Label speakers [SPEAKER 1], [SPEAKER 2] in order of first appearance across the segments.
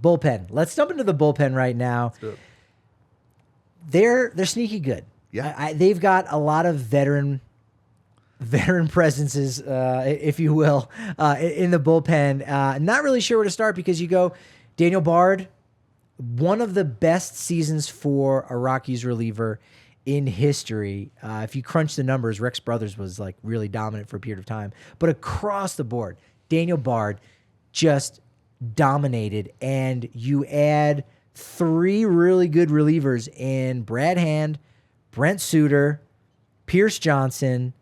[SPEAKER 1] Bullpen. Let's jump into the bullpen right now. They're sneaky good.
[SPEAKER 2] Yeah.
[SPEAKER 1] They've got a lot of veteran presences, if you will, in the bullpen. Not really sure where to start because you go Daniel Bard, one of the best seasons for a Rockies reliever in history. If you crunch the numbers, Rex Brothers was like really dominant for a period of time. But across the board, Daniel Bard just dominated. And you add 3 really good relievers in Brad Hand, Brent Suter, Pierce Johnson,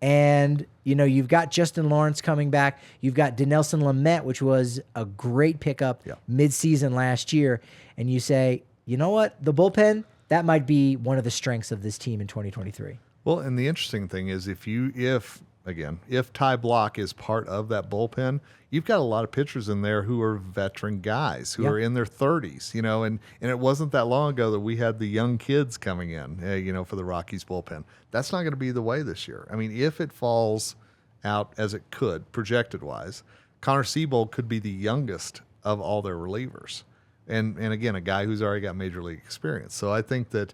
[SPEAKER 1] and, you've got Justin Lawrence coming back. You've got Dinelson Lamet, which was a great pickup mid-season last year. And you say, you know what? The bullpen, that might be one of the strengths of this team in 2023.
[SPEAKER 2] Well, and the interesting thing is if Ty Block is part of that bullpen, you've got a lot of pitchers in there who are veteran guys who are in their 30s, and it wasn't that long ago that we had the young kids coming in, for the Rockies bullpen. That's not going to be the way this year. I mean, if it falls out as it could, projected-wise, Connor Siebold could be the youngest of all their relievers. And again, a guy who's already got major league experience. So I think that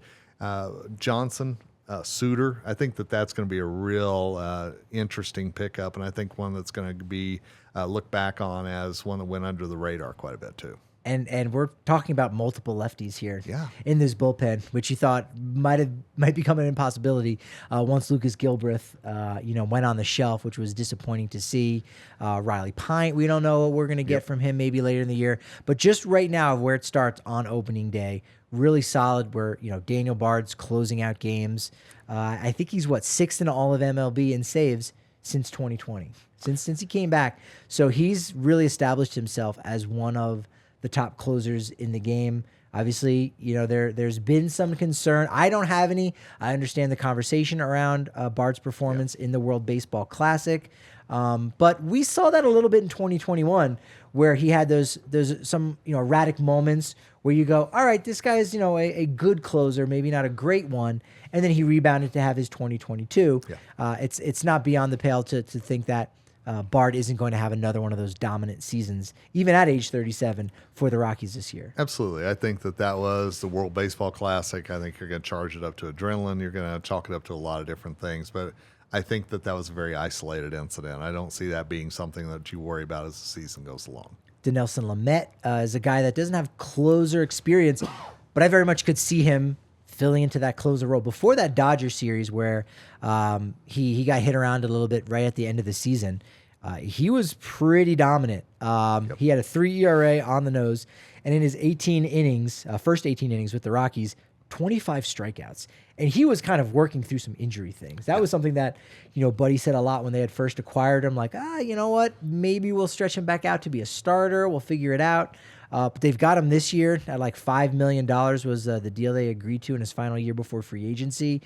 [SPEAKER 2] Johnson, Suter, I think that's going to be a real interesting pickup, and I think one that's going to be looked back on as one that went under the radar quite a bit too.
[SPEAKER 1] And we're talking about multiple lefties here in this bullpen, which you thought might become an impossibility once Lucas Gilbreth, went on the shelf, which was disappointing to see. Riley Pint, we don't know what we're going to get from him maybe later in the year. But just right now, where it starts on opening day, really solid. Where Daniel Bard's closing out games. I think he's 6th in all of MLB in saves since 2020, since he came back. So he's really established himself as one of the top closers in the game. Obviously, there's been some concern. I don't have any. I understand the conversation around Bard's performance in the World Baseball Classic. But we saw that a little bit in 2021 where he had those some erratic moments where you go, all right, this guy is a good closer, maybe not a great one, and then he rebounded to have his 2022. It's not beyond the pale to think that Bard isn't going to have another one of those dominant seasons, even at age 37, for the Rockies this year.
[SPEAKER 2] Absolutely. I think that was the World Baseball Classic. I think you're going to charge it up to adrenaline. You're going to chalk it up to a lot of different things. But I think that was a very isolated incident. I don't see that being something that you worry about as the season goes along. Dinelson
[SPEAKER 1] Lamet is a guy that doesn't have closer experience, but I very much could see him filling into that closer role. Before that Dodger series where he got hit around a little bit right at the end of the season, he was pretty dominant. He had a 3 ERA on the nose, and in his 18 innings, first 18 innings with the Rockies, 25 strikeouts. And he was kind of working through some injury things. That was something that, Buddy said a lot when they had first acquired him, like, you know what, maybe we'll stretch him back out to be a starter. We'll figure it out. But they've got him this year at like $5 million was the deal they agreed to in his final year before free agency.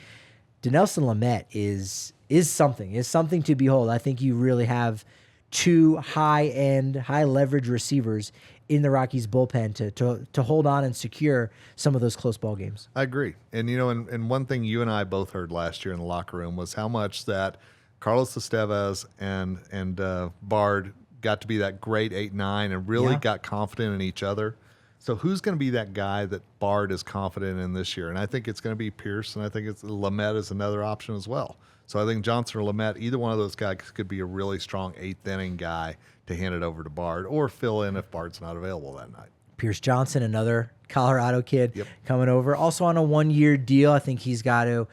[SPEAKER 1] Dinelson Lamet is something to behold. I think you really have 2 high-end, high-leverage receivers in the Rockies bullpen to hold on and secure some of those close ball games.
[SPEAKER 2] I agree. And, and one thing you and I both heard last year in the locker room was how much that Carlos Estevez and Bard got to be that great 8-9 and really got confident in each other. So who's going to be that guy that Bard is confident in this year? And I think it's going to be Pierce, and I think Lamet is another option as well. So I think Johnson or Lamet, either one of those guys could be a really strong 8th-inning guy to hand it over to Bard or fill in if Bard's not available that night.
[SPEAKER 1] Pierce Johnson, another Colorado kid coming over, also on a 1-year deal. I think he's got to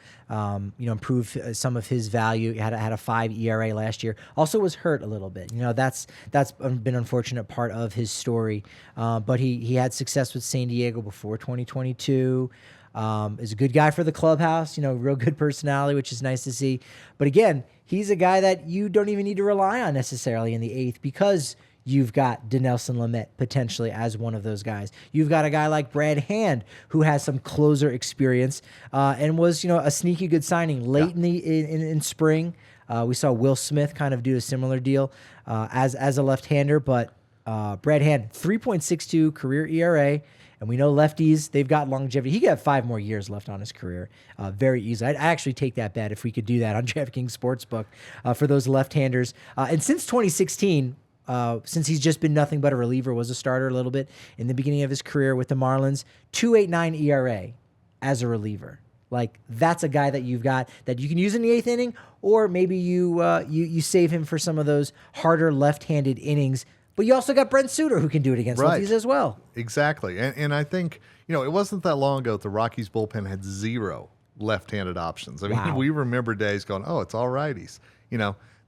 [SPEAKER 1] improve some of his value. He had a 5 ERA last year. Also was hurt a little bit. That's been an unfortunate part of his story. But he had success with San Diego before 2022. Is a good guy for the clubhouse, real good personality, which is nice to see. But again, he's a guy that you don't even need to rely on necessarily in the 8th because you've got Dinelson Lamet potentially as one of those guys. You've got a guy like Brad Hand who has some closer experience and was, a sneaky good signing late in spring. We saw Will Smith kind of do a similar deal as a left-hander, but Brad Hand, 3.62 career ERA. And we know lefties, they've got longevity. He got 5 more years left on his career very easily. I'd actually take that bet if we could do that on DraftKings Sportsbook for those left-handers. And since 2016, since he's just been nothing but a reliever, was a starter a little bit in the beginning of his career with the Marlins. 2.89 ERA as a reliever. Like, that's a guy that you've got that you can use in the 8th inning, or maybe you save him for some of those harder left-handed innings. But you also got Brent Suter, who can do it against lefties as well.
[SPEAKER 2] Exactly. And I think, it wasn't that long ago that the Rockies bullpen had 0 left-handed options. I mean, we remember days going, oh, it's all righties.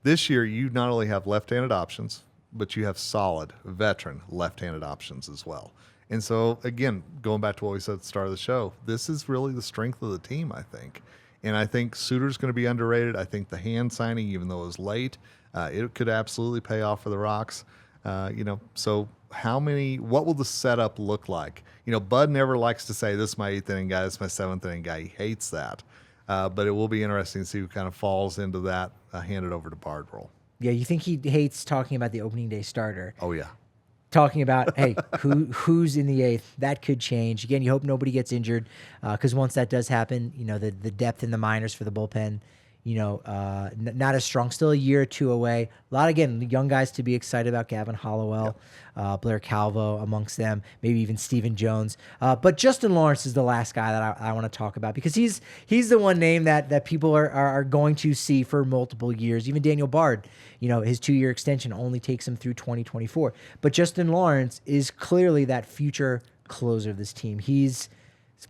[SPEAKER 2] This year you not only have left-handed options, but you have solid veteran left-handed options as well. And so, again, going back to what we said at the start of the show, this is really the strength of the team, I think. And I think Suter's going to be underrated. I think the hand signing, even though it was late, it could absolutely pay off for the Rocks. So what will the setup look like? Bud never likes to say, this is my 8th inning guy, this is my 7th inning guy. He hates that. But it will be interesting to see who kind of falls into that handed over to Bard role.
[SPEAKER 1] Yeah, you think he hates talking about the opening day starter.
[SPEAKER 2] Oh, yeah.
[SPEAKER 1] Talking about, hey, who's in the 8th? That could change. Again, you hope nobody gets injured, because once that does happen, the depth in the minors for the bullpen, not as strong. Still a year or two away. A lot, again, young guys to be excited about. Gavin Hollowell, Blair Calvo amongst them, maybe even Stephen Jones. But Justin Lawrence is the last guy that I want to talk about, because he's the one name that people are going to see for multiple years. Even Daniel Bard, his 2-year extension only takes him through 2024. But Justin Lawrence is clearly that future closer of this team. He's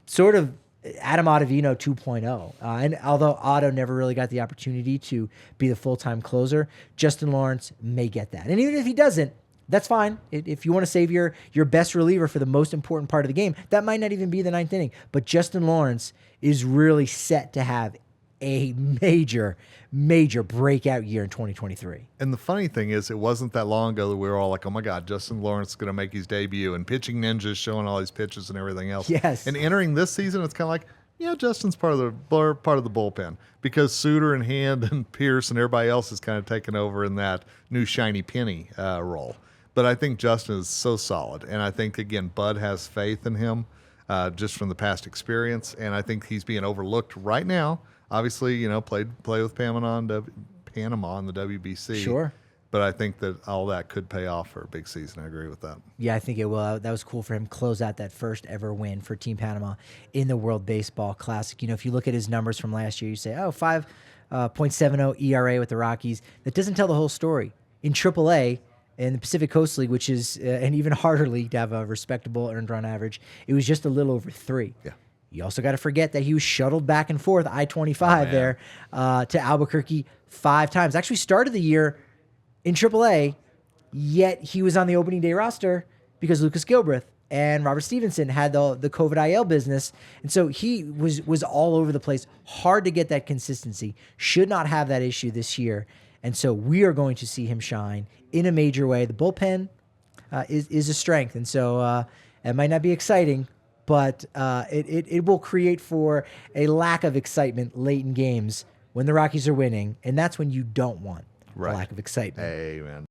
[SPEAKER 1] sort of Adam Ottavino 2.0. And although Otto never really got the opportunity to be the full-time closer, Justin Lawrence may get that. And even if he doesn't, that's fine. If you want to save your best reliever for the most important part of the game, that might not even be the 9th inning. But Justin Lawrence is really set to have a major breakout year in 2023.
[SPEAKER 2] And the funny thing is, it wasn't that long ago that we were all like, oh my God, Justin Lawrence is going to make his debut, and Pitching Ninjas showing all these pitches and everything else.
[SPEAKER 1] Yes.
[SPEAKER 2] And entering this season, it's kind of like, yeah, Justin's part of the bullpen, because Suter and Hand and Pierce and everybody else is kind of taken over in that new shiny penny role. But I think Justin is so solid. And I think, again, Bud has faith in him just from the past experience. And I think he's being overlooked right now. Obviously, play with Panama in the WBC.
[SPEAKER 1] Sure.
[SPEAKER 2] But I think that all that could pay off for a big season. I agree with that.
[SPEAKER 1] Yeah, I think it will. That was cool for him to close out that first ever win for Team Panama in the World Baseball Classic. If you look at his numbers from last year, you say, 5.70 ERA with the Rockies. That doesn't tell the whole story. In AAA, in the Pacific Coast League, which is an even harder league to have a respectable earned run average, it was just a little over 3. Yeah. You also got to forget that he was shuttled back and forth I-25 there to Albuquerque 5 times. Actually started the year in AAA, yet he was on the opening day roster because Lucas Gilbreth and Robert Stevenson had the COVID IL business. And so he was all over the place. Hard to get that consistency. Should not have that issue this year. And so we are going to see him shine in a major way. The bullpen is a strength. And so it might not be exciting, but it will create for a lack of excitement late in games when the Rockies are winning. And that's when you don't want a lack of excitement.
[SPEAKER 2] Amen.